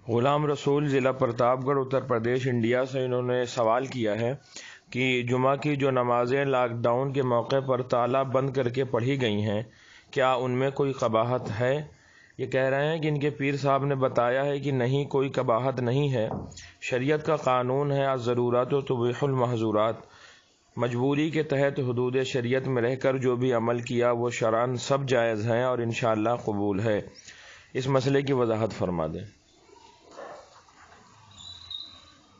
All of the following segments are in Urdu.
غلام رسول ضلع پرتاپ گڑھ اتر پردیش انڈیا سے انہوں نے سوال کیا ہے کہ جمعہ کی جو نمازیں لاک ڈاؤن کے موقع پر تالا بند کر کے پڑھی گئی ہیں، کیا ان میں کوئی قباحت ہے؟ یہ کہہ رہے ہیں کہ ان کے پیر صاحب نے بتایا ہے کہ نہیں، کوئی قباحت نہیں ہے۔ شریعت کا قانون ہے الضرورات تبیح المحظورات۔ مجبوری کے تحت حدود شریعت میں رہ کر جو بھی عمل کیا وہ شرعاً سب جائز ہیں اور انشاءاللہ قبول ہے۔ اس مسئلے کی وضاحت فرما دیں۔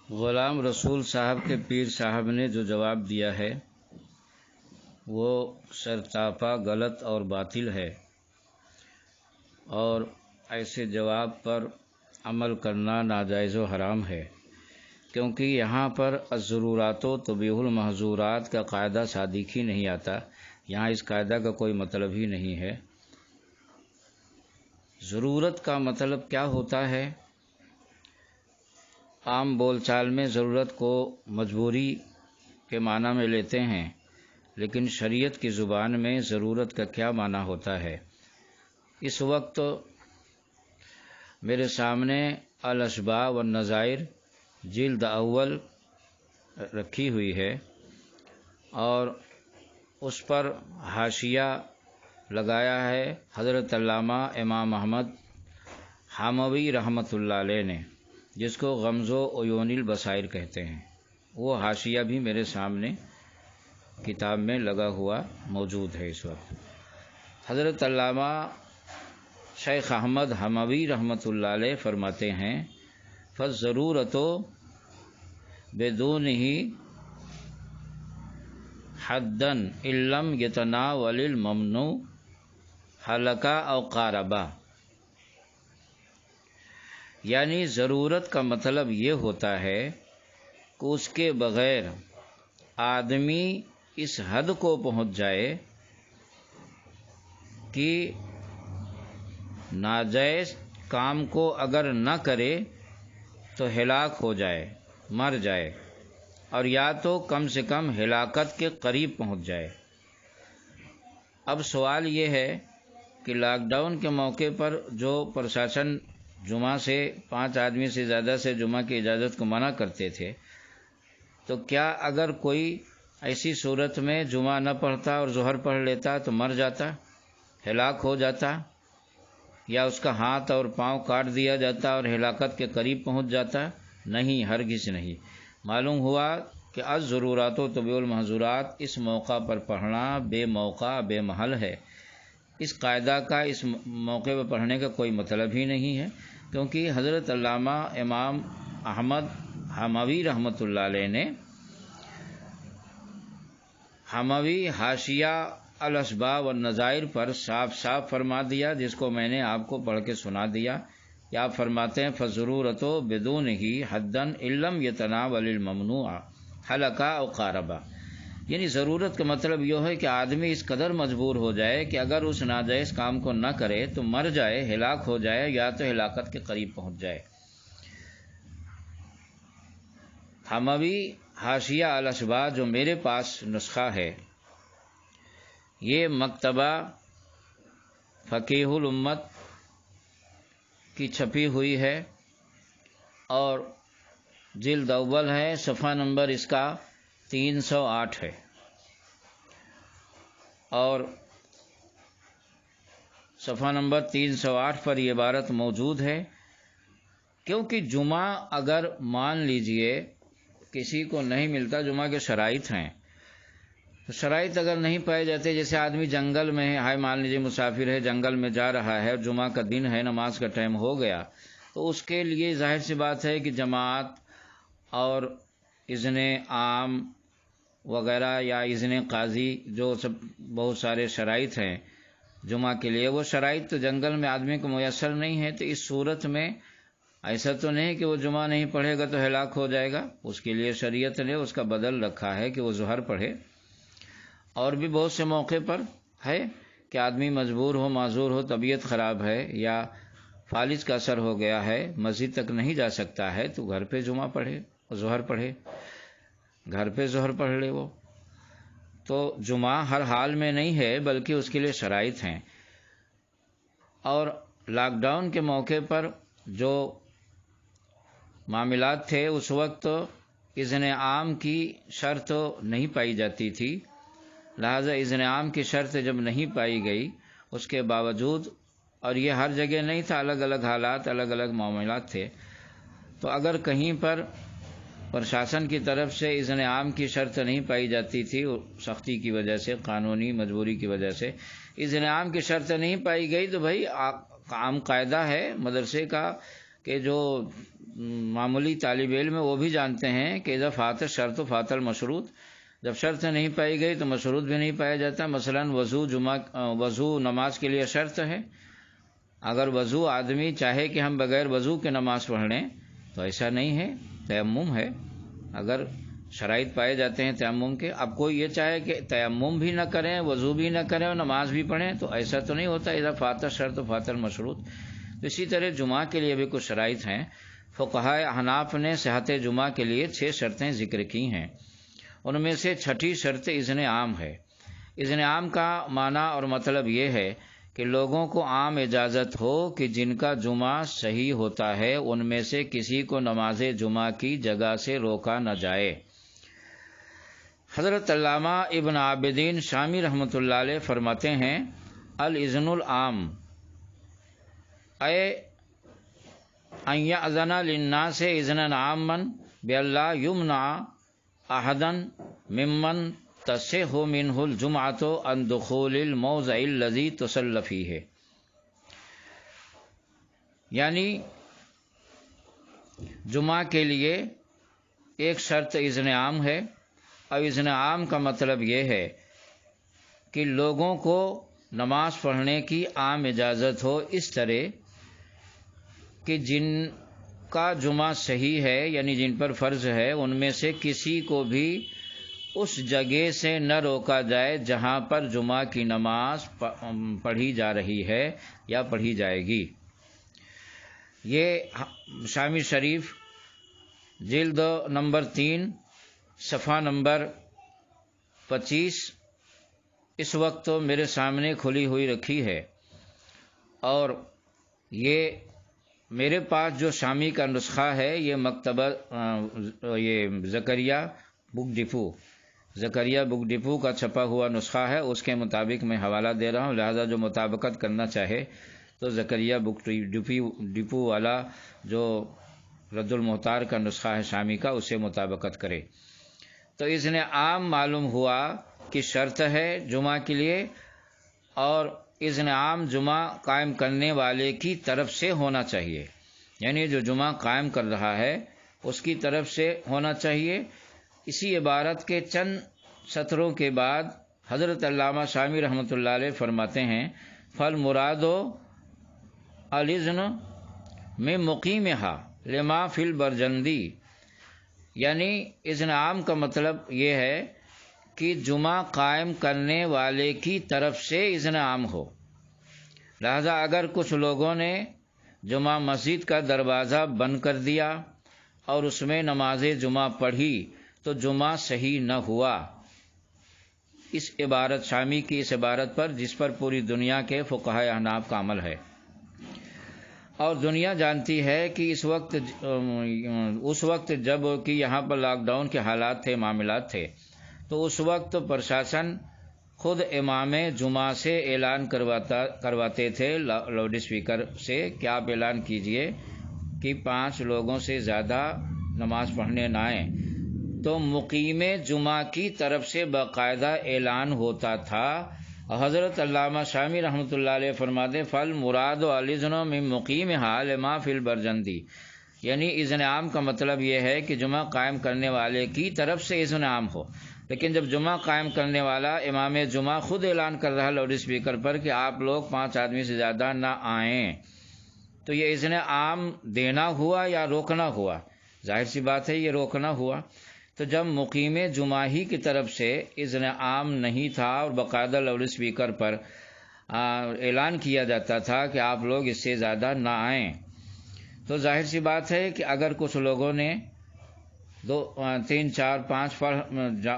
غلام رسول صاحب کے پیر صاحب نے جو جواب دیا ہے وہ سرتاپا غلط اور باطل ہے، اور ایسے جواب پر عمل کرنا ناجائز و حرام ہے، کیونکہ یہاں پر الضرورات تبیح المحظورات کا قاعدہ صادق ہی نہیں آتا۔ یہاں اس قاعدہ کا کوئی مطلب ہی نہیں ہے۔ ضرورت کا مطلب کیا ہوتا ہے؟ عام بول چال میں ضرورت کو مجبوری کے معنی میں لیتے ہیں، لیکن شریعت کی زبان میں ضرورت کا کیا معنی ہوتا ہے؟ اس وقت میرے سامنے الاشباح والنظائر جلد اول رکھی ہوئی ہے، اور اس پر حاشیہ لگایا ہے حضرت علامہ امام احمد حموی رحمۃ اللہ علیہ نے، جس کو غمز و عیون البصائر کہتے ہیں۔ وہ حاشیہ بھی میرے سامنے کتاب میں لگا ہوا موجود ہے اس وقت۔ حضرت علامہ شیخ احمد حموی رحمۃ اللہ علیہ فرماتے ہیں فالضرورۃ بدونہ حدا ان لم یتناول الممنوع ہلکا او قاربا۔ یعنی ضرورت کا مطلب یہ ہوتا ہے کہ اس کے بغیر آدمی اس حد کو پہنچ جائے کہ ناجائز کام کو اگر نہ کرے تو ہلاک ہو جائے، مر جائے، اور یا تو کم سے کم ہلاکت کے قریب پہنچ جائے۔ اب سوال یہ ہے کہ لاک ڈاؤن کے موقع پر جو پرشاسن جمعہ سے 5 آدمی سے زیادہ سے جمعہ کی اجازت کو منع کرتے تھے، تو کیا اگر کوئی ایسی صورت میں جمعہ نہ پڑھتا اور ظہر پڑھ لیتا تو مر جاتا، ہلاک ہو جاتا، یا اس کا ہاتھ اور پاؤں کاٹ دیا جاتا اور ہلاکت کے قریب پہنچ جاتا؟ نہیں، ہرگز نہیں۔ معلوم ہوا کہ الضرورات تبیح المحظورات اس موقع پر پڑھنا بے موقع بے محل ہے۔ اس قاعدہ کا اس موقع پر پڑھنے کا کوئی مطلب ہی نہیں ہے، کیونکہ حضرت علامہ امام احمد حموی رحمۃ اللہ علیہ نے حموی حاشیہ الاشباح والنظائر پر صاف صاف فرما دیا، جس کو میں نے آپ کو پڑھ کے سنا دیا کہ آپ فرماتے ہیں فضرورت بدون ہی حدن علم یتناول الممنوع حلقہ او قاربہ۔ یعنی ضرورت کا مطلب یہ ہے کہ آدمی اس قدر مجبور ہو جائے کہ اگر اس ناجائز کام کو نہ کرے تو مر جائے، ہلاک ہو جائے، یا تو ہلاکت کے قریب پہنچ جائے۔ حموی حاشیہ الاشباح جو میرے پاس نسخہ ہے، یہ مکتبہ فقیہ الامت کی چھپی ہوئی ہے، اور جلد اول ہے، صفحہ نمبر اس کا 308 ہے، اور صفحہ نمبر 308 پر یہ عبارت موجود ہے، کیونکہ جمعہ اگر مان لیجئے کسی کو نہیں ملتا، جمعہ کے شرائط ہیں، تو شرائط اگر نہیں پائے جاتے، جیسے آدمی جنگل میں ہے، مان لیجیے مسافر ہے، جنگل میں جا رہا ہے، جمعہ کا دن ہے، نماز کا ٹائم ہو گیا، تو اس کے لیے ظاہر سی بات ہے کہ جماعت اور اذن عام وغیرہ یا اذن قاضی، جو سب بہت سارے شرائط ہیں جمعہ کے لیے، وہ شرائط تو جنگل میں آدمی کو میسر نہیں ہے۔ تو اس صورت میں ایسا تو نہیں کہ وہ جمعہ نہیں پڑھے گا تو ہلاک ہو جائے گا، اس کے لیے شریعت نے اس کا بدل رکھا ہے کہ وہ ظہر پڑھے۔ اور بھی بہت سے موقع پر ہے کہ آدمی مجبور ہو، معذور ہو، طبیعت خراب ہے یا فالج کا اثر ہو گیا ہے، مسجد تک نہیں جا سکتا ہے، تو گھر پہ جمعہ پڑھے، ظہر پڑھے، گھر پہ ظہر پڑھ لے وہ۔ تو جمعہ ہر حال میں نہیں ہے، بلکہ اس کے لیے شرائط ہیں۔ اور لاک ڈاؤن کے موقع پر جو معاملات تھے اس وقت اذن عام کی شرط نہیں پائی جاتی تھی، لہذا اذن عام کی شرط جب نہیں پائی گئی اس کے باوجود، اور یہ ہر جگہ نہیں تھا، الگ الگ حالات الگ الگ معاملات تھے، تو اگر کہیں پر پرشاسن کی طرف سے اذن عام کی شرط نہیں پائی جاتی تھی، سختی کی وجہ سے، قانونی مجبوری کی وجہ سے اذن عام کی شرط نہیں پائی گئی، تو بھائی عام قاعدہ ہے مدرسے کا کہ جو معمولی طالب علم ہے وہ بھی جانتے ہیں کہ اذا فات الشرط فات المشروط، جب شرط نہیں پائی گئی تو مشروط بھی نہیں پایا جاتا۔ مثلا وضو نماز کے لیے شرط ہے، اگر وضو آدمی چاہے کہ ہم بغیر وضو کے نماز پڑھ لیں تو ایسا نہیں ہے، تیمم ہے، اگر شرائط پائے جاتے ہیں تیمم کے۔ اب کوئی یہ چاہے کہ تیمم بھی نہ کریں، وضو بھی نہ کریں اور نماز بھی پڑھیں، تو ایسا تو نہیں ہوتا، اذا فات الشرط فات المشروط۔ اسی طرح جمعہ کے لیے بھی کچھ شرائط ہیں۔ فقہائے احناف نے صحت جمعہ کے لیے 6 شرطیں ذکر کی ہیں، ان میں سے چھٹی شرط اذن عام ہے۔ اذن عام کا معنی اور مطلب یہ ہے کہ لوگوں کو عام اجازت ہو کہ جن کا جمعہ صحیح ہوتا ہے ان میں سے کسی کو نماز جمعہ کی جگہ سے روکا نہ جائے۔ حضرت علامہ ابن عابدین شامی رحمۃ اللہ علیہ فرماتے ہیں، الاذن العام اے ان یأذن للناس اذنا عاما بألا یمنع احدا ممن تصح منہ الجمعۃ عن دخول الموضع الذی تصلی فیہ، یعنی جمعہ کے لیے ایک شرط اذن عام ہے، اور اذن عام کا مطلب یہ ہے کہ لوگوں کو نماز پڑھنے کی عام اجازت ہو، اس طرح کہ جن کا جمعہ صحیح ہے، یعنی جن پر فرض ہے، ان میں سے کسی کو بھی اس جگہ سے نہ روکا جائے جہاں پر جمعہ کی نماز پڑھی جا رہی ہے یا پڑھی جائے گی۔ یہ شامی شریف جلد نمبر 3 صفحہ نمبر 25 اس وقت میرے سامنے کھلی ہوئی رکھی ہے، اور یہ میرے پاس جو شامی کا نسخہ ہے یہ مکتبہ یہ زکریا بک ڈپو کا چھپا ہوا نسخہ ہے، اس کے مطابق میں حوالہ دے رہا ہوں، لہذا جو مطابقت کرنا چاہے تو زکریا بک ڈپو والا جو رد المحتار کا نسخہ ہے شامی کا، اسے مطابقت کرے۔ تو اذن عام معلوم ہوا کہ شرط ہے جمعہ کے لیے، اور اذن عام جمعہ قائم کرنے والے کی طرف سے ہونا چاہیے، یعنی جو جمعہ قائم کر رہا ہے اس کی طرف سے ہونا چاہیے۔ اسی عبارت کے چند سطروں کے بعد حضرت علامہ شامی رحمۃ اللہ علیہ فرماتے ہیں، فالمراد الاذن من مقیمها لما فی البرجندی، یعنی اذن عام کا مطلب یہ ہے کہ جمعہ قائم کرنے والے کی طرف سے اذن عام ہو، لہذا اگر کچھ لوگوں نے جمعہ مسجد کا دروازہ بند کر دیا اور اس میں نماز جمعہ پڑھی تو جمعہ صحیح نہ ہوا۔ اس عبارت شامی کی اس عبارت پر، جس پر پوری دنیا کے فقہائے احناف کا عمل ہے، اور دنیا جانتی ہے کہ اس وقت جب کہ یہاں پر لاک ڈاؤن کے حالات تھے، معاملات تھے، تو اس وقت پرشاسن خود امام جمعہ سے اعلان کرواتے تھے لاؤڈ اسپیکر سے کہ آپ اعلان کیجئے کہ 5 لوگوں سے زیادہ نماز پڑھنے نہ آئیں، تو مقیم جمعہ کی طرف سے باقاعدہ اعلان ہوتا تھا۔ حضرت علامہ شامی رحمۃ اللہ علیہ فرماتے، فالمراد الاذن من مقیمها لما فی البرجندی، یعنی اذن عام کا مطلب یہ ہے کہ جمعہ قائم کرنے والے کی طرف سے اذن عام ہو، لیکن جب جمعہ قائم کرنے والا امام جمعہ خود اعلان کر رہا لاؤڈ اسپیکر پر کہ آپ لوگ 5 آدمی سے زیادہ نہ آئیں، تو یہ اذن عام دینا ہوا یا روکنا ہوا؟ ظاہر سی بات ہے یہ روکنا ہوا۔ تو جب مقیم جمعہ ہی کی طرف سے اذن عام نہیں تھا اور باقاعدہ لاؤڈ اسپیکر پر اعلان کیا جاتا تھا کہ آپ لوگ اس سے زیادہ نہ آئیں، تو ظاہر سی بات ہے کہ اگر کچھ لوگوں نے 2 3 4 5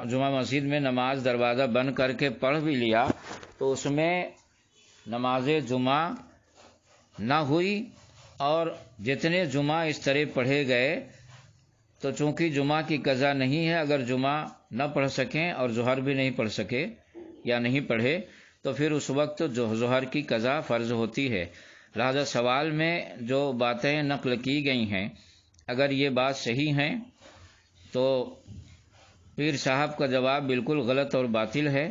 جمعہ مسجد میں نماز دروازہ بند کر کے پڑھ بھی لیا تو اس میں نماز جمعہ نہ ہوئی، اور جتنے جمعہ اس طرح پڑھے گئے تو چونکہ جمعہ کی قضا نہیں ہے، اگر جمعہ نہ پڑھ سکیں اور ظہر بھی نہیں پڑھ سکے یا نہیں پڑھے تو پھر اس وقت جو ظہر کی قضا فرض ہوتی ہے۔ لہذا سوال میں جو باتیں نقل کی گئی ہیں اگر یہ بات صحیح ہیں تو پیر صاحب کا جواب بالکل غلط اور باطل ہے،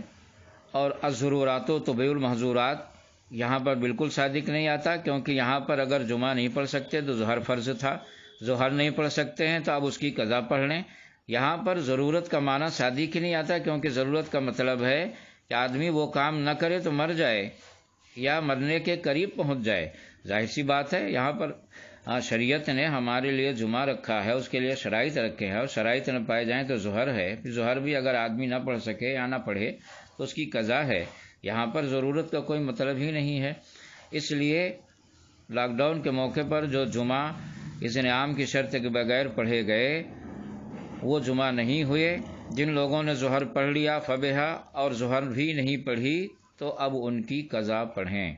اور الضرورات تبیح المحظورات یہاں پر بالکل صادق نہیں آتا، کیونکہ یہاں پر اگر جمعہ نہیں پڑھ سکتے تو ظہر فرض تھا، ظہر نہیں پڑھ سکتے ہیں تو اب اس کی قضا پڑھ لیں۔ یہاں پر ضرورت کا معنی صادق ہی نہیں آتا، کیونکہ ضرورت کا مطلب ہے کہ آدمی وہ کام نہ کرے تو مر جائے یا مرنے کے قریب پہنچ جائے۔ ظاہر سی بات ہے یہاں پر شریعت نے ہمارے لیے جمعہ رکھا ہے، اس کے لیے شرائط رکھے ہیں، اور شرائط نہ پائے جائیں تو ظہر ہے، پھر ظہر بھی اگر آدمی نہ پڑھ سکے یا نہ پڑھے تو اس کی قضا ہے۔ یہاں پر ضرورت کا کوئی مطلب ہی نہیں ہے، اس لیے لاک ڈاؤن کے موقع پر جو جمعہ اذن عام کی شرط کے بغیر پڑھے گئے وہ جمعہ نہیں ہوئے۔ جن لوگوں نے ظہر پڑھ لیا فبہا، اور ظہر بھی نہیں پڑھی تو اب ان کی قضا پڑھیں۔